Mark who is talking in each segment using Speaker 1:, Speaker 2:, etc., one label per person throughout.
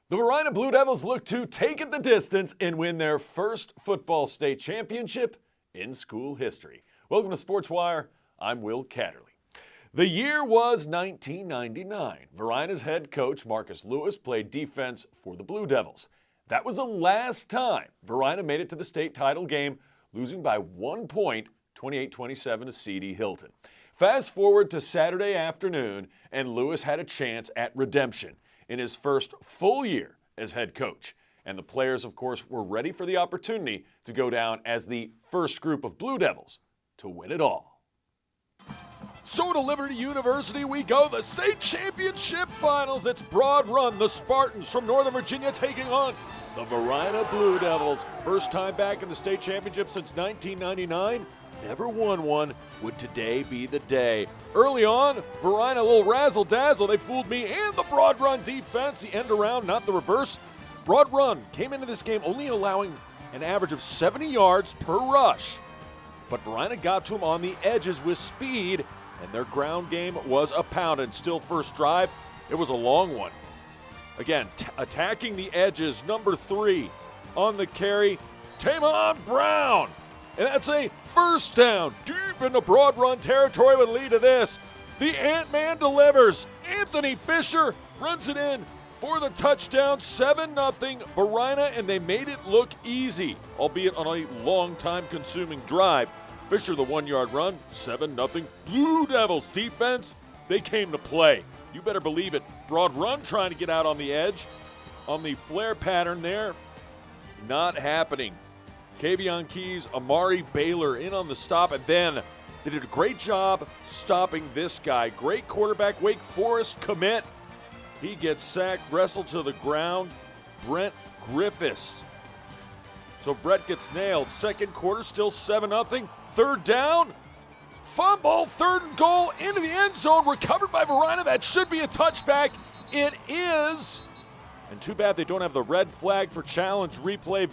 Speaker 1: The Varina Blue Devils look to take it the distance and win their first football state championship in school history. Welcome to Sports Wire. I'm Will Catterley. The year was 1999. Varina's head coach, Marcus Lewis, played defense for the Blue Devils. That was the last time Varina made it to the state title game, losing by 1 point, 28-27 to C.D. Hilton. Fast forward to Saturday afternoon, and Lewis had a chance at redemption in his first full year as head coach. And the players, of course, were ready for the opportunity to go down as the first group of Blue Devils to win it all. So to Liberty University we go, the state championship finals. It's Broad Run, the Spartans from Northern Virginia taking on the Varina Blue Devils. First time back in the state championship since 1999. Never won one. Would today be the day? Early on, Varina, a little razzle-dazzle. They fooled me and the Broad Run defense. The end around, not the reverse. Broad Run came into this game only allowing an average of 70 yards per rush. But Varina got to them on the edges with speed, and their ground game was a pound. And still first drive, it was a long one. Again, attacking the edges, number 3 on the carry, Tamon Brown. And that's a first down deep into Broad Run territory would lead to this. The Ant-Man delivers. Anthony Fisher runs it in for the touchdown, 7-0 Varina, and they made it look easy, albeit on a long time consuming drive. Fisher, the 1-yard run, 7-0 Blue Devils defense. They came to play. You better believe it. Broad Run trying to get out on the edge. On the flare pattern there, not happening. Kavion Keys, Amari Baylor in on the stop, and then they did a great job stopping this guy. Great quarterback, Wake Forest commit. He gets sacked, wrestled to the ground. Brent Griffiths. So Brett gets nailed. Second quarter, still 7-0. Third down, fumble, third and goal into the end zone, recovered by Varina. That should be a touchback. It is. And too bad they don't have the red flag for challenge replay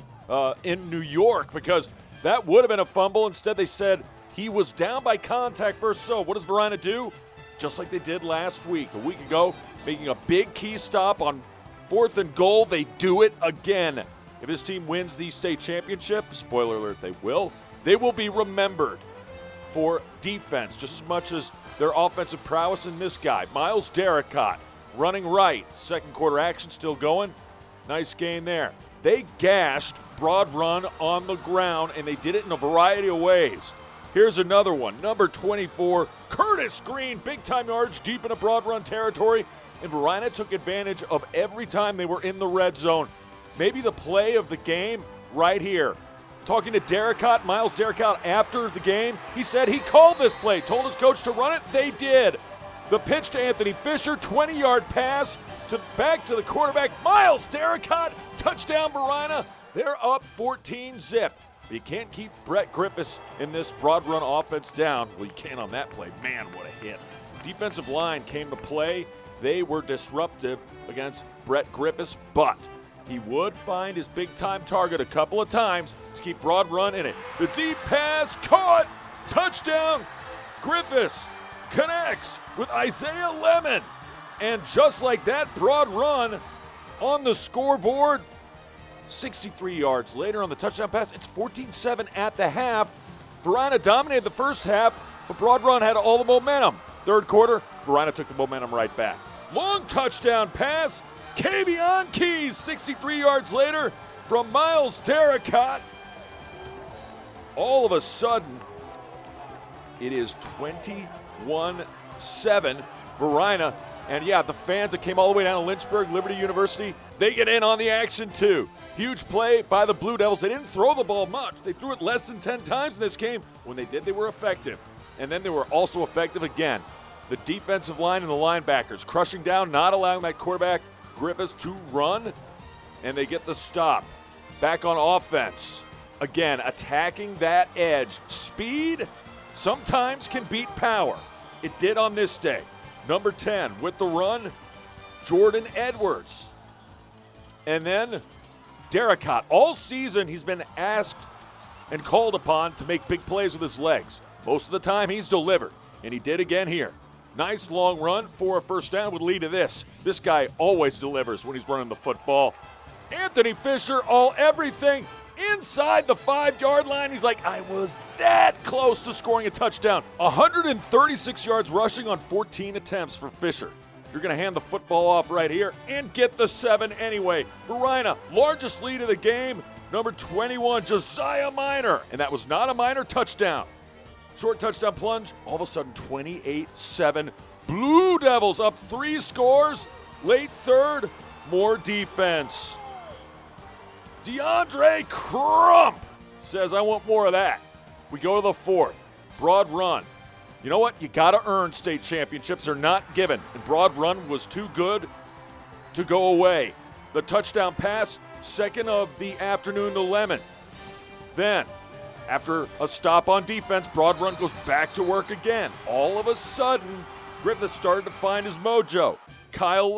Speaker 1: in New York, because that would have been a fumble. Instead, they said he was down by contact first. So what does Varina do? Just like they did last week, a week ago, making a big key stop on 4th and goal. They do it again. If this team wins the state championship, spoiler alert, they will be remembered for defense just as much as their offensive prowess in this guy. Miles Derricott running right. Second quarter action still going. Nice gain there. They gashed Broad Run on the ground, and they did it in a variety of ways. Here's another one. Number 24, Curtis Green, big-time yards deep into Broad Run territory, and Varina took advantage of every time they were in the red zone. Maybe the play of the game right here. Talking to Derricott, Miles Derricott after the game, he said he called this play, told his coach to run it. They did. The pitch to Anthony Fisher, 20-yard pass back to the quarterback, Miles Derricott, touchdown Varina. They're up 14-0. But you can't keep Brett Griffiths in this Broad Run offense down. Well, you can on that play. Man, what a hit. Defensive line came to play. They were disruptive against Brett Griffiths, but he would find his big-time target a couple of times to keep Broad Run in it. The deep pass caught. Touchdown. Griffiths connects with Isaiah Lemon. And just like that, Broad Run on the scoreboard. 63 yards later on the touchdown pass. It's 14-7 at the half. Varina dominated the first half, but Broad Run had all the momentum. Third quarter, Varina took the momentum right back. Long touchdown pass. Kavion Keys, 63 yards later from Miles Derricott. All of a sudden, it is 21-7 Varina. And yeah, the fans that came all the way down to Lynchburg, Liberty University, they get in on the action too. Huge play by the Blue Devils. They didn't throw the ball much. They threw it less than 10 times in this game. When they did, they were effective. And then they were also effective again. The defensive line and the linebackers crushing down, not allowing that quarterback, Griffiths, to run. And they get the stop. Back on offense. Again, attacking that edge. Speed sometimes can beat power. It did on this day. Number 10 with the run, Jordan Edwards. And then Derricott. All season he's been asked and called upon to make big plays with his legs. Most of the time he's delivered, and he did again here. Nice long run for a first down would lead to this. This guy always delivers when he's running the football. Anthony Fisher, everything inside the 5-yard line. He's like, I was that close to scoring a touchdown. 136 yards rushing on 14 attempts for Fisher. You're going to hand the football off right here and get the 7 anyway. Varina, largest lead of the game, number 21, Josiah Minor. And that was not a Minor touchdown. Short touchdown plunge, all of a sudden 28-7. Blue Devils up 3 scores. Late third, more defense. DeAndre Crump says, I want more of that. We go to the 4th. Broad run. You know what? You got to earn state championships. They're not given. And broad run was too good to go away. The touchdown pass, second of the afternoon to Lemon. Then, after a stop on defense, broad run goes back to work again. All of a sudden, Griffith started to find his mojo. Kyle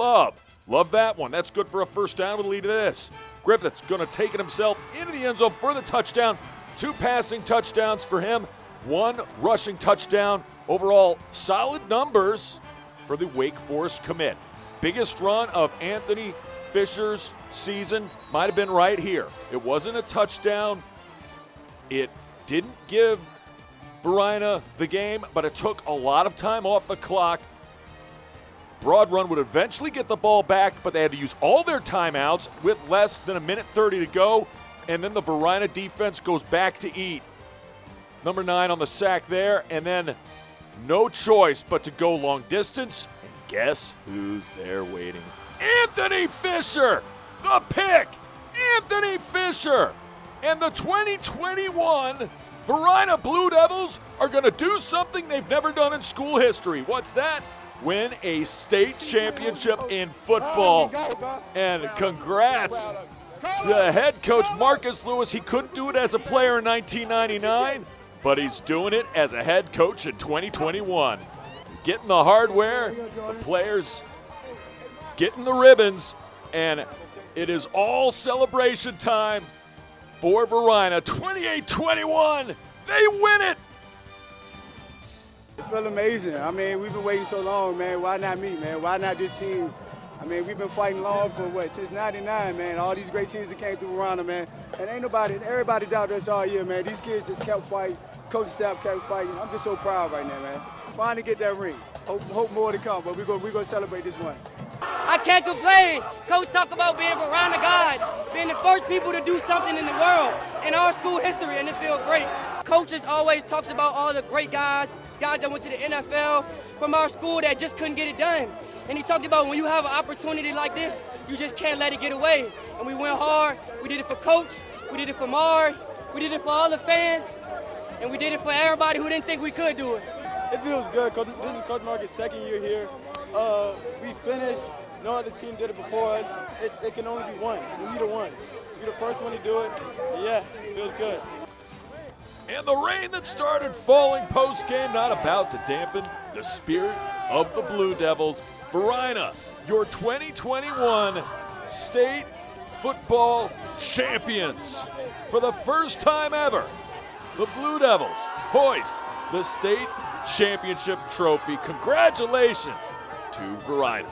Speaker 1: Love that one. That's good for a first down. Would lead to this. Griffith's going to take it himself into the end zone for the touchdown. 2 passing touchdowns for him. 1 rushing touchdown. Overall, solid numbers for the Wake Forest commit. Biggest run of Anthony Fisher's season might have been right here. It wasn't a touchdown. It didn't give Varina the game, but it took a lot of time off the clock. Broad run would eventually get the ball back, but they had to use all their timeouts with less than 1:30 to go, and then the Varina defense goes back to eat. Number 9 on the sack there, and then no choice but to go long distance, and guess who's there waiting? Anthony Fisher! The pick! Anthony Fisher! And the 2021 Varina Blue Devils are going to do something they've never done in school history. What's that? Win a state championship in football. And congrats to the head coach, Marcus Lewis. He couldn't do it as a player in 1999, but he's doing it as a head coach in 2021. Getting the hardware, the players getting the ribbons, and it is all celebration time for Varina. 28-21, they win it.
Speaker 2: It feels amazing. I mean, we've been waiting so long, man. Why not me, man? Why not this team? I mean, we've been fighting long for since '99, man. All these great teams that came through Varina, man. And everybody doubted us all year, man. These kids just kept fighting. Coaching staff kept fighting. I'm just so proud right now, man. Finally get that ring. Hope more to come, but we're gonna celebrate this one.
Speaker 3: I can't complain. Coach talk about being Varina guys, being the first people to do something in the world in our school history, and it feels great. Coaches always talks about all the great guys that went to the NFL from our school that just couldn't get it done. And he talked about when you have an opportunity like this, you just can't let it get away. And we went hard. We did it for Coach. We did it for Mar. We did it for all the fans. And we did it for everybody who didn't think we could do it.
Speaker 4: It feels good. This is Coach Marcus' second year here. We finished. No other team did it before us. It can only be one. We need a one. We're the first one to do it. And yeah, it feels good.
Speaker 1: And the rain that started falling post-game not about to dampen the spirit of the Blue Devils. Varina, your 2021 state football champions. For the first time ever, the Blue Devils hoist the state championship trophy. Congratulations to Varina.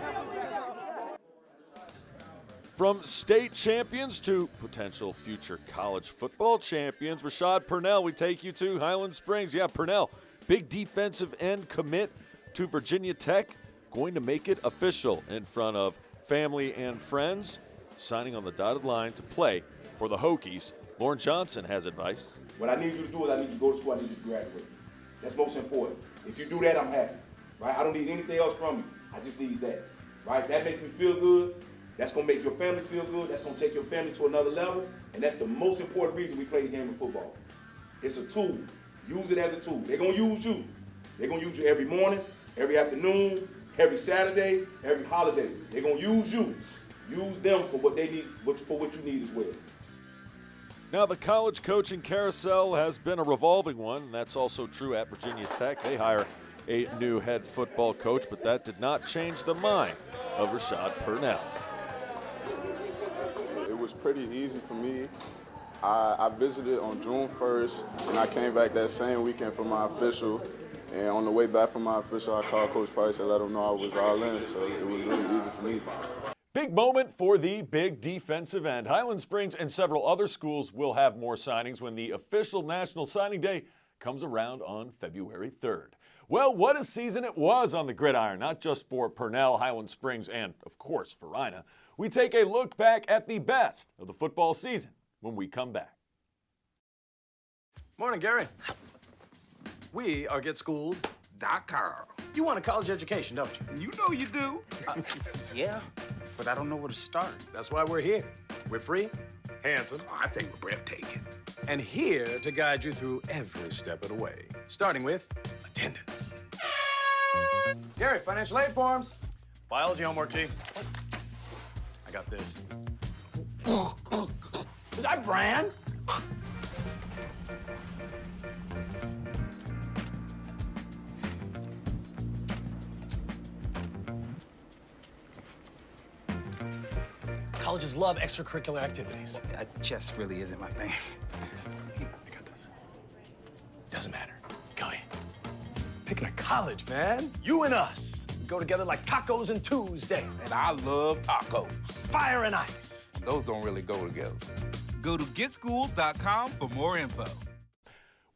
Speaker 1: From state champions to potential future college football champions, Rashaud Pernell, we take you to Highland Springs. Yeah, Pernell, big defensive end commit to Virginia Tech, going to make it official in front of family and friends, signing on the dotted line to play for the Hokies. Lauren Johnson has advice.
Speaker 5: What I need you to do is I need you to go to school, I need you to graduate. That's most important. If you do that, I'm happy, right? I don't need anything else from you. I just need that, right? That makes me feel good. That's going to make your family feel good. That's going to take your family to another level. And that's the most important reason we play the game of football. It's a tool. Use it as a tool. They're going to use you. They're going to use you every morning, every afternoon, every Saturday, every holiday. They're going to use you. Use them for what they need, for what you need as well.
Speaker 1: Now, the college coaching carousel has been a revolving one, and that's also true at Virginia Tech. They hire a new head football coach, but that did not change the mind of Rashaud Pernell.
Speaker 6: It was pretty easy for me. I visited on June 1st, and I came back that same weekend for my official. And on the way back from my official, I called Coach Price and let him know I was all in, so it was really easy for me.
Speaker 1: Big moment for the big defensive end. Highland Springs and several other schools will have more signings when the official National Signing Day comes around on February 3rd. Well, what a season it was on the gridiron, not just for Pernell, Highland Springs, and, of course, Varina. We take a look back at the best of the football season when we come back.
Speaker 7: Morning, Gary. We are GetSchooled.com. You want a college education, don't you?
Speaker 8: You know you do.
Speaker 7: Yeah.
Speaker 8: But I don't know where to start.
Speaker 7: That's why we're here. We're free, handsome,
Speaker 8: I think we're breathtaking.
Speaker 7: and here to guide you through every step of the way, starting with attendance. Gary, financial aid forms. Biology homework, G. I got this. Is that Bran? Colleges love extracurricular activities.
Speaker 8: Chess really isn't my thing.
Speaker 7: I got this. Doesn't matter. Go ahead. Picking a college, man. You and us. We go together like tacos and Tuesday.
Speaker 9: And I love tacos.
Speaker 7: Fire and ice.
Speaker 9: Those don't really go together.
Speaker 10: Go to GetSchooled.com for more info.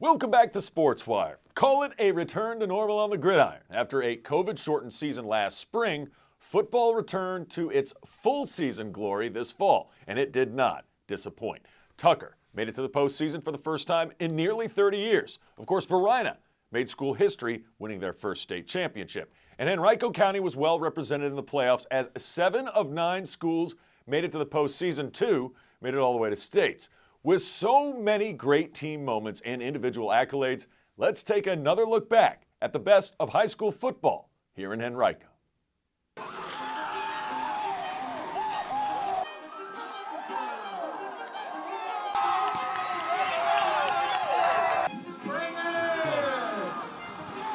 Speaker 1: Welcome back to SportsWire. Call it a return to normal on the gridiron. After a COVID-shortened season last spring, football returned to its full season glory this fall, and it did not disappoint. Tucker made it to the postseason for the first time in nearly 30 years. Of course, Varina made school history, winning their first state championship. And Henrico County was well represented in the playoffs as 7 of 9 schools made it to the postseason. 2 made it all the way to states. With so many great team moments and individual accolades, let's take another look back at the best of high school football here in Henrico.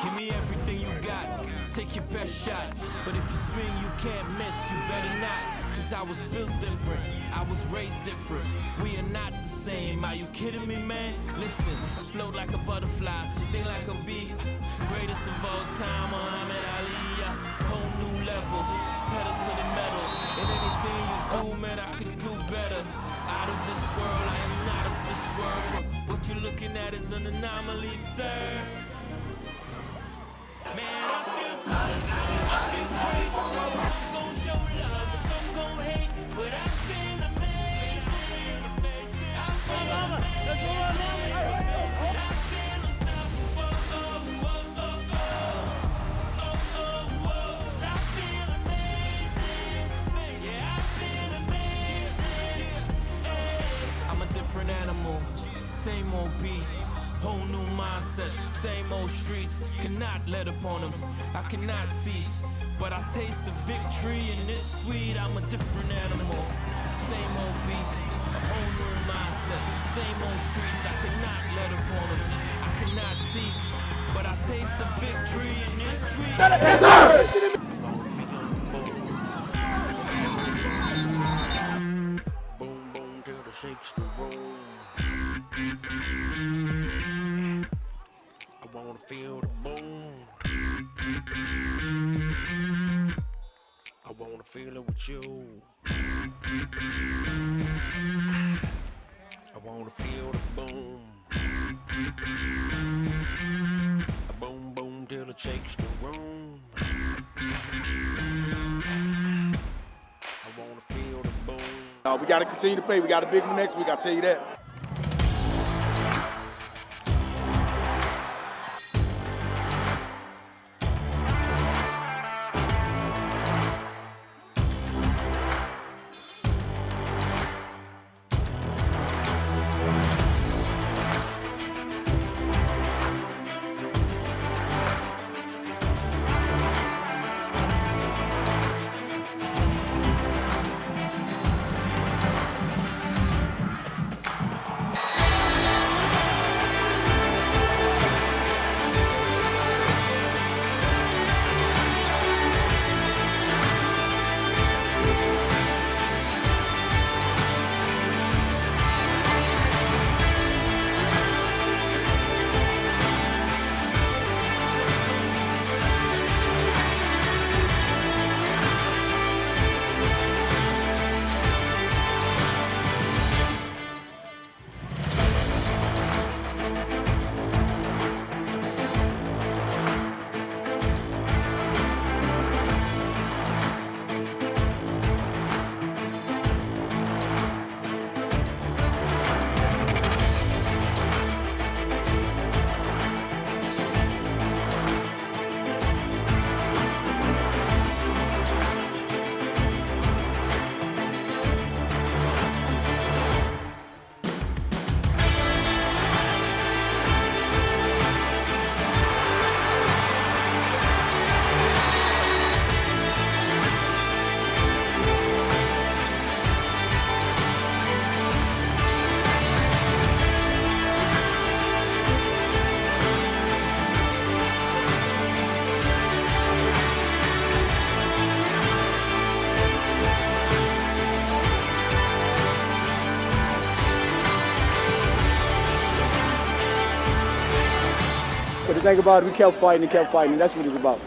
Speaker 11: Give me everything you got, take your best shot. But if you swing, you can't miss, you better not. Cause I was built different, I was raised different. We are not the same, are you kidding me, man? Listen, float like a butterfly, sting like a bee. Greatest of all time, Muhammad Ali. Whole new level, pedal to the metal. And anything you do, man, I can do better. Out of this world, I am not of this world. But what you're looking at is an anomaly, sir. Man, I feel good, I feel great. Some gon' show love, some gon' hate, but I feel amazing. I feel amazing. I feel unstoppable. I feel amazing. Yeah, I feel amazing. I'm a different animal, same old beast. Whole new mindset, same old streets. Cannot let up on them, I cannot cease. But I taste the victory and it's sweet. I'm a different animal, same old beast. A whole new mindset, same old streets. I cannot let up on them, I cannot cease. But I taste the victory and it's sweet. Yes, sir!
Speaker 12: Boom, boom, till the shakes the roll. I wanna feel the boom. I wanna feel it with you. I wanna feel the boom. A boom, boom, till it shakes the room. I wanna feel the boom.
Speaker 5: We got to continue to play. We got a big one next week, I'll tell you that.
Speaker 2: thing about it, we kept fighting and kept fighting, and that's what it's about.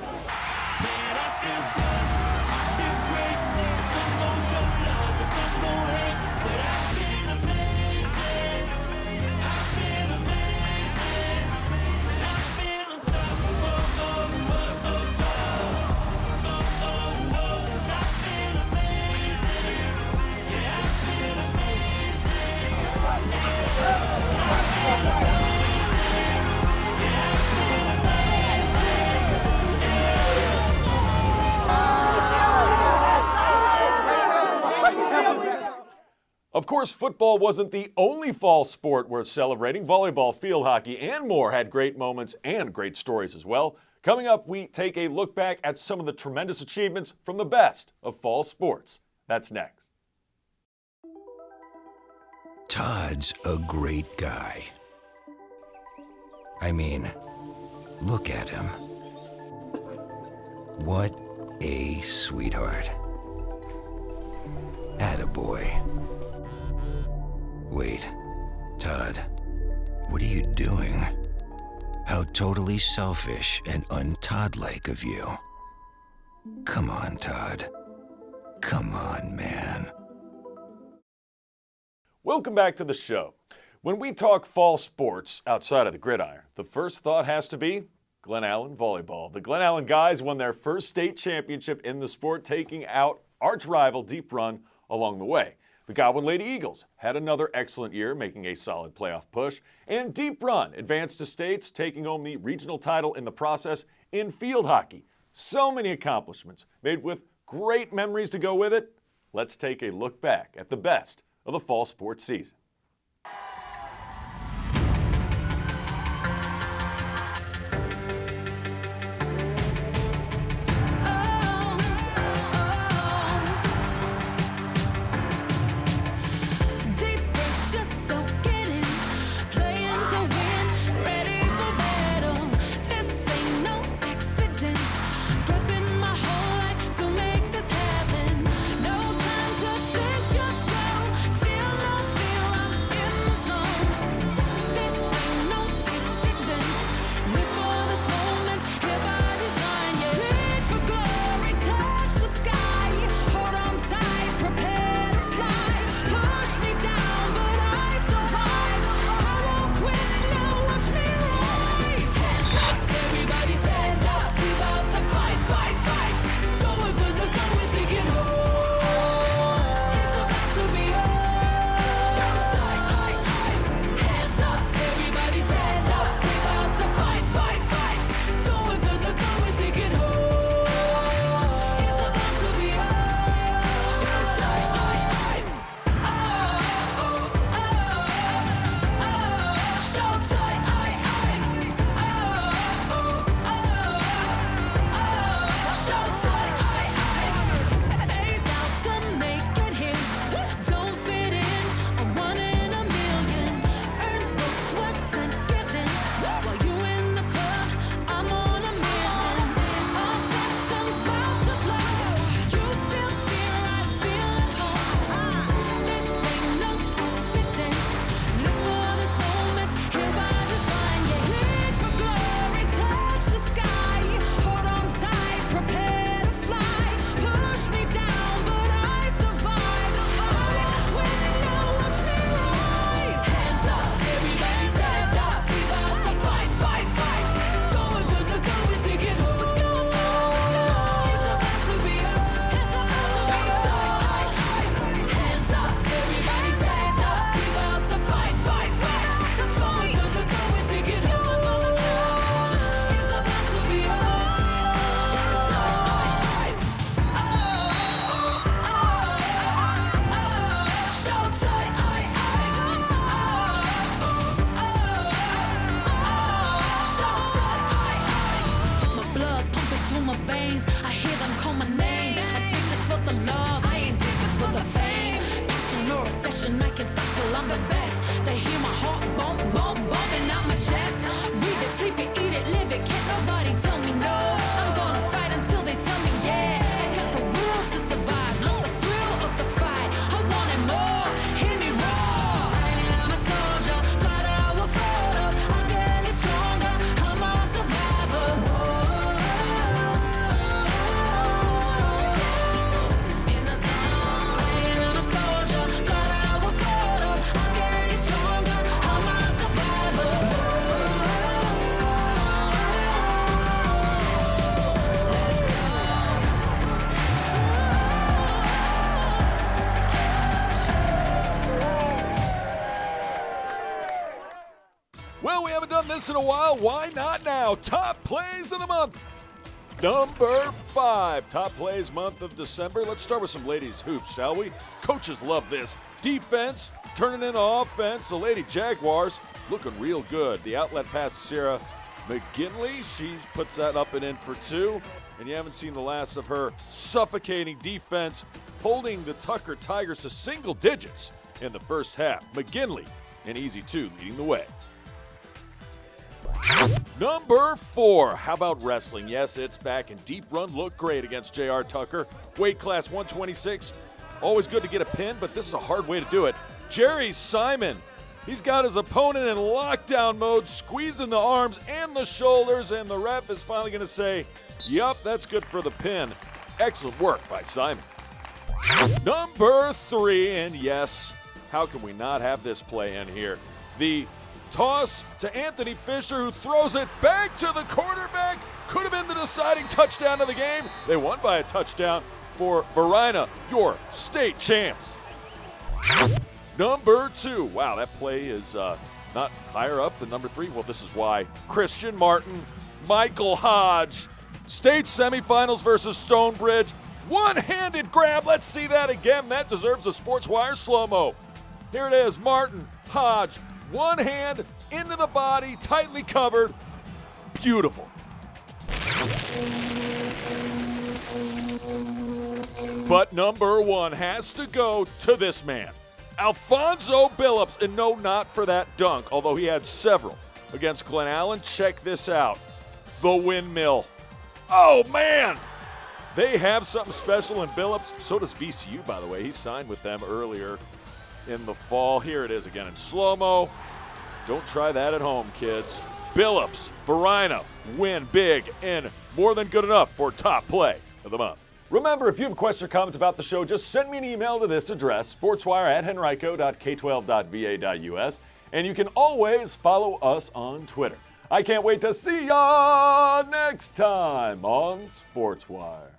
Speaker 1: Of course, football wasn't the only fall sport worth celebrating. Volleyball, field hockey, and more had great moments and great stories as well. Coming up, we take a look back at some of the tremendous achievements from the best of fall sports. That's next.
Speaker 13: Todd's a great guy. I mean, look at him. What a sweetheart. Attaboy. Wait, Todd, what are you doing? How totally selfish and un-Todd-like of you. Come on, Todd. Come on, man.
Speaker 1: Welcome back to the show. When we talk fall sports outside of the gridiron, the first thought has to be Glen Allen volleyball. The Glen Allen guys won their first state championship in the sport, taking out arch rival Deep Run along the way. The Godwin Lady Eagles had another excellent year, making a solid playoff push, and Deep Run advanced to states, taking home the regional title in the process in field hockey. So many accomplishments, made with great memories to go with it. Let's take a look back at the best of the fall sports season. Well, we haven't done this in a while. Why not now? Top plays of the month. Number 5, top plays month of December. Let's start with some ladies hoops, shall we? Coaches love this. Defense turning into offense. The Lady Jaguars looking real good. The outlet pass to Sarah McGinley. She puts that up and in for 2. And you haven't seen the last of her suffocating defense, holding the Tucker Tigers to single digits in the first half. McGinley, an easy 2, leading the way. Number 4, how about wrestling? Yes, it's back, and Deep Run looked great against J.R. Tucker. Weight class 126. Always good to get a pin, but this is a hard way to do it. Jerry Simon, he's got his opponent in lockdown mode, squeezing the arms and the shoulders, and the ref is finally going to say, yup, that's good for the pin. Excellent work by Simon. Number 3, and yes, how can we not have this play in here? The toss to Anthony Fisher, who throws it back to the quarterback. Could have been the deciding touchdown of the game. They won by a touchdown for Varina, your state champs. Number 2. Wow, that play is not higher up than number 3. Well, this is why. Christian Martin, Michael Hodge, state semifinals versus Stonebridge. One-handed grab. Let's see that again. That deserves a Sports Wire slow-mo. Here it is. Martin, Hodge, one hand into the body, tightly covered. Beautiful. But number 1 has to go to this man, Alfonso Billups, and no, not for that dunk, although he had several against Glen Allen. Check this out. The windmill. Oh, man! They have something special in Billups. So does VCU, by the way. He signed with them earlier in the fall. Here it is again in slow-mo. Don't try that at home, kids. Billups, Varina, win big and more than good enough for top play of the month. Remember, if you have a question or comments about the show, just send me an email to this address, sportswire@henrico.k12.va.us, and you can always follow us on Twitter. I can't wait to see ya next time on Sports Wire.